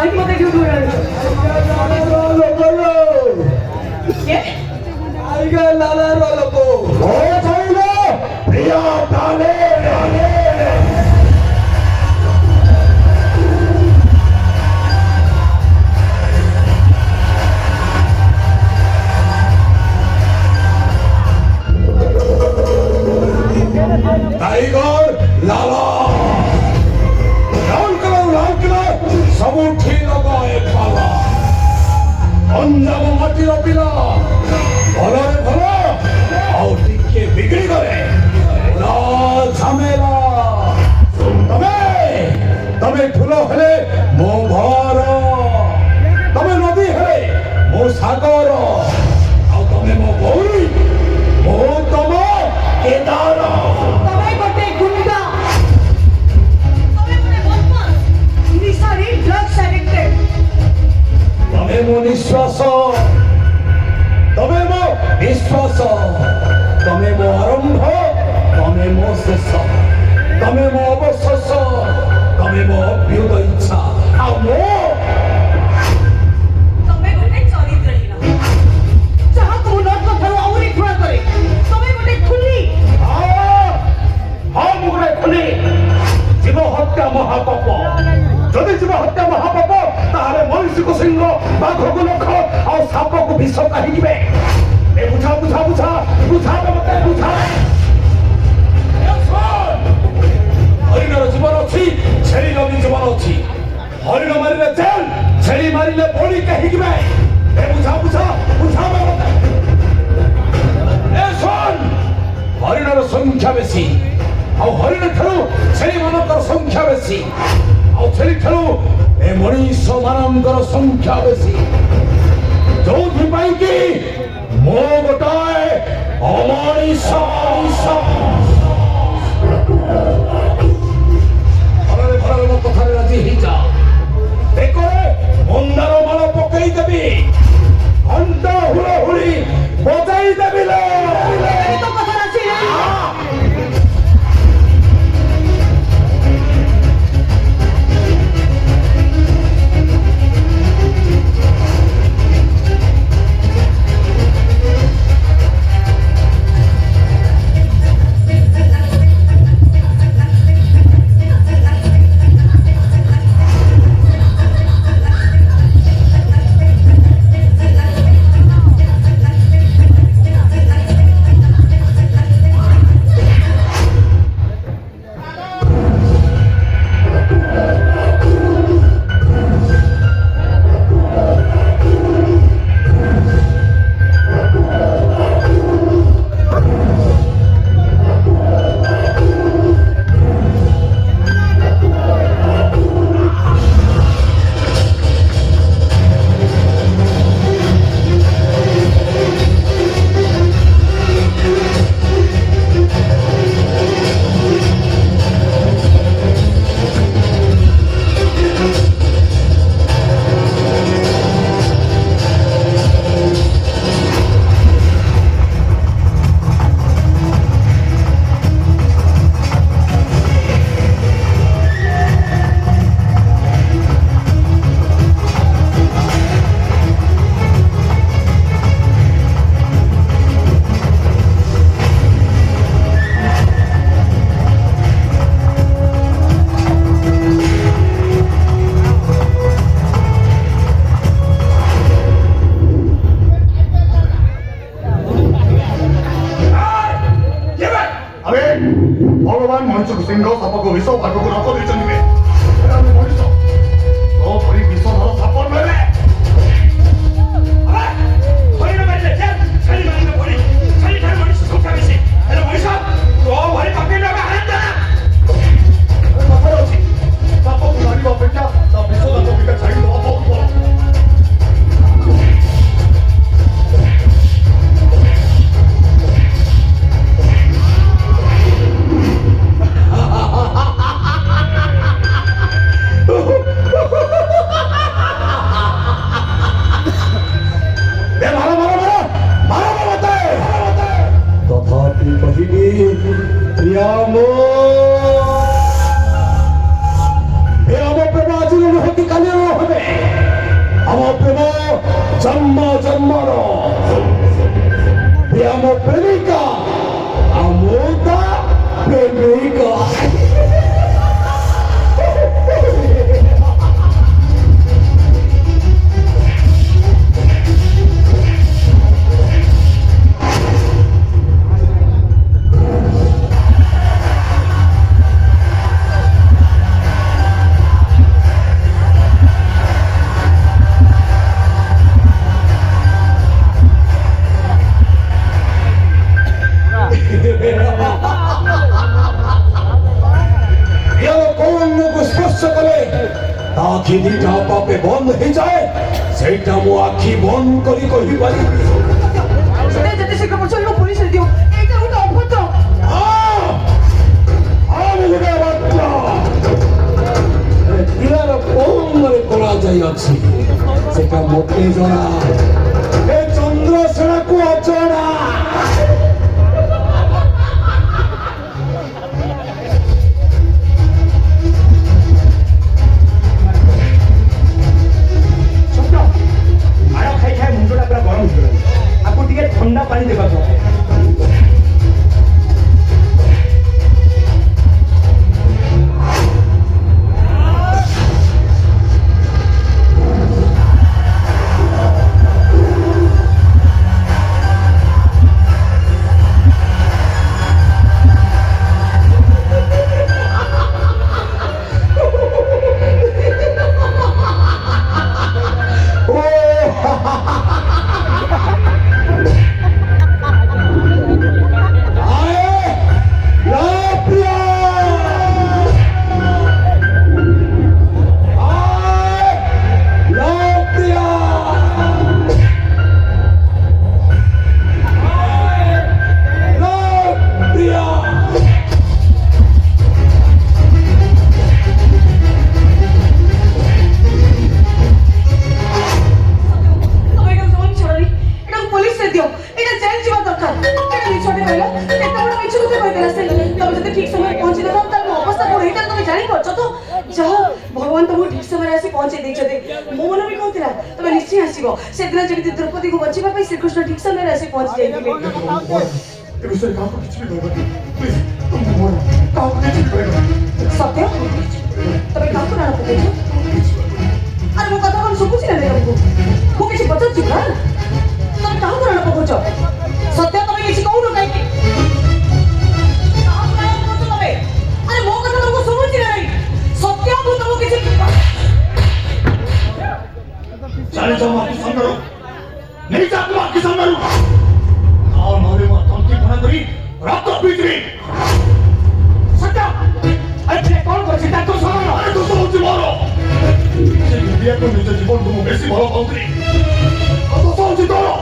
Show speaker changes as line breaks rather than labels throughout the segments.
Bakit mo kayo duran? Eh?
Aiga lalaro ko. Oh, tayo Priya dale. Tiger Lala. लाल colour सब उठी लगा एक पाला अन्ना को मटी रपिला भलो रे भलो आओ टिके बिगड़ी गए ना झमेला तमे ठुलो हेले मो घर तमे नदी हेले मो सागर आओ तमे मो गौरी मो तम Kedar
Kamay kote gunda. Kamay mo na botmas. Nisari drugs addicted.
तमे मो निश्वास तमे मो विश्वास तमे मो आरंभ तमे मो शेष तमे मो अवशेष तमे मो अभ्युदय इच्छा आ मो
Kamay kote charitrahina. Jaha तुम नट को थरो और एक थोड़ा करे. Kamay kote khuli.
हाँ मुगरे खुली जीव हत्या महापाप যদি জীব হত্যা মহাপাপ তাহলে মনুষ্যକୁ সিংহ বাঘକୁ নখ ଆଉ ସାପକୁ ବିଷ କାହିଁକିବେ ଏ ବୁଝା ବୁଝା ବୁଝା ବୁଝା ମତେ ବୁଝା ହରିଣର ଜୀବନ ଅଛି ଛେଳିର ବି ଜୀବନ ଅଛି ହରିଣ ମାରିଲେ ଜେଲ ଛେଳି ମାରିଲେ ବଳି କାହିଁକିବେ ଏ ବୁଝା ବୁଝା ବୁଝା ମତେ ଏ ଶୁଣ ହରିଣର ସଂଖ୍ୟା ବେଶୀ ଆଉ ହରିଣ ଠାରୁ ଛେଳି ମାନଙ୍କର ସଂଖ୍ୟା ବେଶୀ ଆଉ ଛେଳି ଠାରୁ ଏ ମଣିଷ ମାନଙ୍କର ସଂଖ୍ୟା ବେଶୀ ଯୋଉଥିପାଇଁ କି ମୋ ଗୋଟାଏ ଅମଣିଷ ଭଲରେ ଭଲରେ ମୋ କଥାରେ ରାଜି ହେଇଯା ବେକରେ ମନ୍ଦାର ମାଳ ପକେଇ ଦେବି ଘଣ୍ଟ ହୁଳହୁଳି ବଜାଇ ଦେବି ଲୋ
Ito pa sa sila.
ଭଗବାନ ମଣିଷକୁ ସିଂହ ସାପକୁ ବିଷ ବାଘକୁ ରକ ଦେଇଛନ୍ତି ବେ ଆମେ ମଣିଷ ତୋ ପରି ବିଷଧର ସାପ ନୁହେଁ
ହରିଣ ମାରିଲେ ଜେଲ ଛେଳି ମାରିଲେ ବଳି ଛେଳି ଠାରୁ ମଣିଷ ସଂଖ୍ୟା ବେଶୀ ହେଲେ ମଣିଷ ତୋ ଭଳି ପକେଇ ଲଗା ହାତ
କଥାରେ ଅଛି ସାପକୁ ମାରିବା ଅପେକ୍ଷା ତା ବିଷ ଦାନ୍ତ ଟିକେ ଛାଡ଼ିଦେବା ବହୁତ ଭଲ
ପ୍ରେମିକା ଆଉ ମୁଁ ତା ପ୍ରେମିକା। आखि दिटा पापे बंद हो जाए सेटा मो आखि बंद करी कहि पारि
सत्य जते शीघ्र पहुंचलो पुलिस रे दियो एटा गोटे अभद्र
मुझे बच्चा पिलार कौन रे कोला जाई अछि सेटा मोते जणा ए चंद्रसेना को अचणा
ठंडा पानी देवा भगवान तुमको ठीक समय आसी पहुंचे देछते मो मन भी कहतिला तबे निश्चय आसीबो सेदिन जेति द्रौपदी को बचिबा पई श्री कृष्ण ठीक समय आसी पहुंच जाइतिले
ए विषय का कुछ भी कहबो प्लीज तुम मोर का कुछ भी कहबो
सत्य तबे का को ना पते अरे मो कथा कोन सुबुची ना तुमको मो किछि बचत छी ना तबे का को ना पहुंचो सत्य तबे किछि कहू न काई का को ना पहुंचो तबे अरे मो कथा तुमको सुबुची नहीं सत्य को तुमको किछि
चले जाओ आपकी सामने नहीं जाते आपके सामने और नौरे में तंती बना करी रात को बीच में सत्या अरे कौन कर चिता तो सुनो अरे तो सोच मारो ये इंडिया को निजे जीवन तुम बेसी भलो पाउतरी तो सोच मारो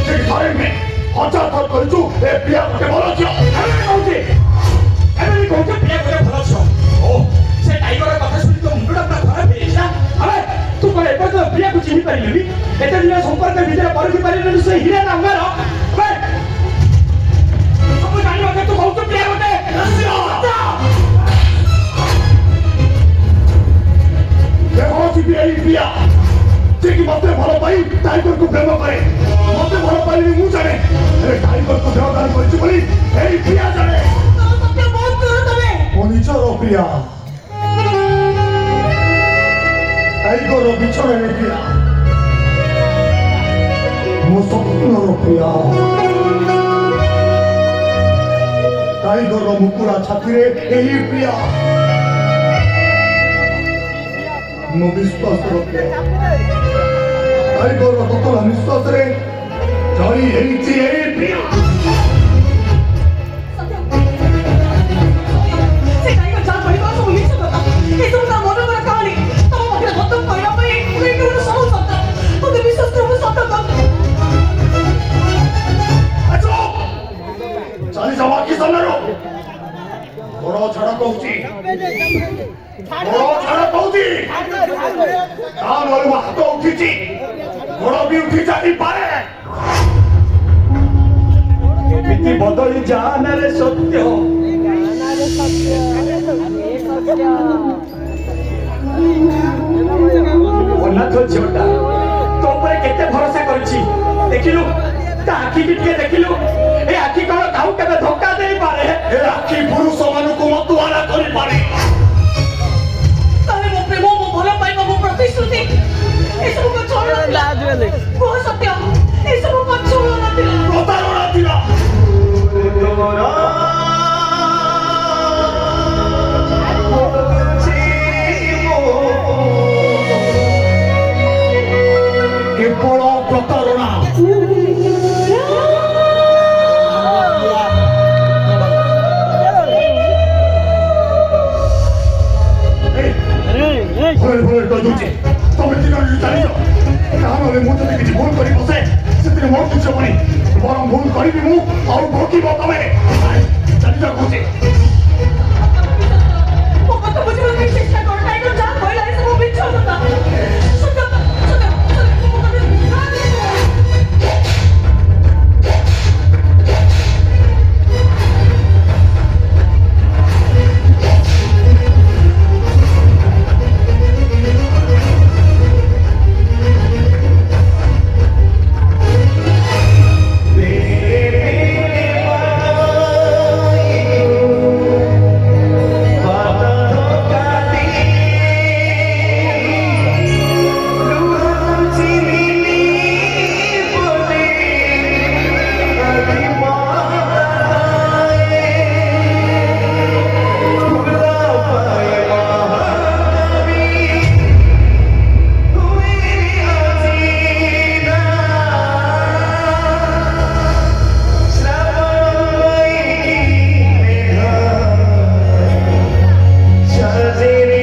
जे थारे में हजार थर करजु ए पिया के भलो छ अरे कहते पिया के भलो छ ओ से टाइगर कथा सुनी तो मुंडा पूरा खराब हे ना अरे तू कोन एपर तो पिया को चिन्हि पारिलि एते दिन संपर्क भीतर परखि पारिलि से हिरे ना अंगार बे सब जानि मते तू कहू तो पिया गोटे देखो जी पिया जे कि मते भलो पाई टाइगर को प्रेम करे मते भलो पाइली मु जाने अरे टाइगर को देवदान करछि बोली ए पिया जाने
सत्य बहुत करो तबे
मनीचर पिया टाइगर बिछड़े ने पिया मो स्वप्नर पिया टाइगर मुकुरा छाती रे एही पिया मो विश्वास पिया टाइगर तोला निश्वास रे जई एही पिया
से टाइगर जा पड़ी तो सुनी छ बता ए तुम ना मन में कहानी तुम मते खत्म कइला पई पूरे के पूरा सब सत्य तो विश्वास करो सत्य कर
अच्छा चाली जावा की सामने रो बड़ो छड़ा कहूची बड़ो छड़ा कहूची कान वाले हाथ उठीची बड़ो भी उठी जाती पारे
एमिति बदली जाना रे सत्य अनाथ झियोटा तो ऊपर केते भरोसा करछि देखिलु
ତା ଆଖି ଟିକେ ଦେଖିଲୁ ଏ ଆଖି କଣ କାହାକୁ କେବେ ଧୋକା ଦେଇପାରେ ଏ ଆଖି ପୁରୁଷ ମାନଙ୍କୁ ମତୁଆଲା କରିପାରେ
ତାହେଲେ ମୋ ପ୍ରେମ ମୋ ଭଲ ପାଇବା ମୋ ପ୍ରତିଶ୍ରୁତି ଏସବୁ କଣ ଛଳ ନଥିଲା କୁହ ସତ୍ୟ ଏସବୁ କଣ ଛଳ ନଥିଲା
ପ୍ରତାରଣା ଥିଲା କେବଳ ପ୍ରତାରଣା ଭୁଲ ଭୁଲ କହିଦଉଛି ତମେ ଦିନ ଜାଣିଛ କାହାଣରେ ମୁଁ ଯଦି କିଛି ଭୁଲ କରି ବସେ ସେଥିରେ ମୋର କିଛି ହବନି ବରଂ ଭୁଲ କରିବି ମୁଁ ଆଉ ଭୋଗିବ ତମେ ଜାଣିଛ କହୁଛି
ମୋ କଥା ବୁଝିବା ପାଇଁ ଚେଷ୍ଟା କର ଟାଇଗର ଯାହା କହିଲା ଏସବୁ ମିଛ କଥା ସତ୍ୟ ମୋ କଥା
Shazir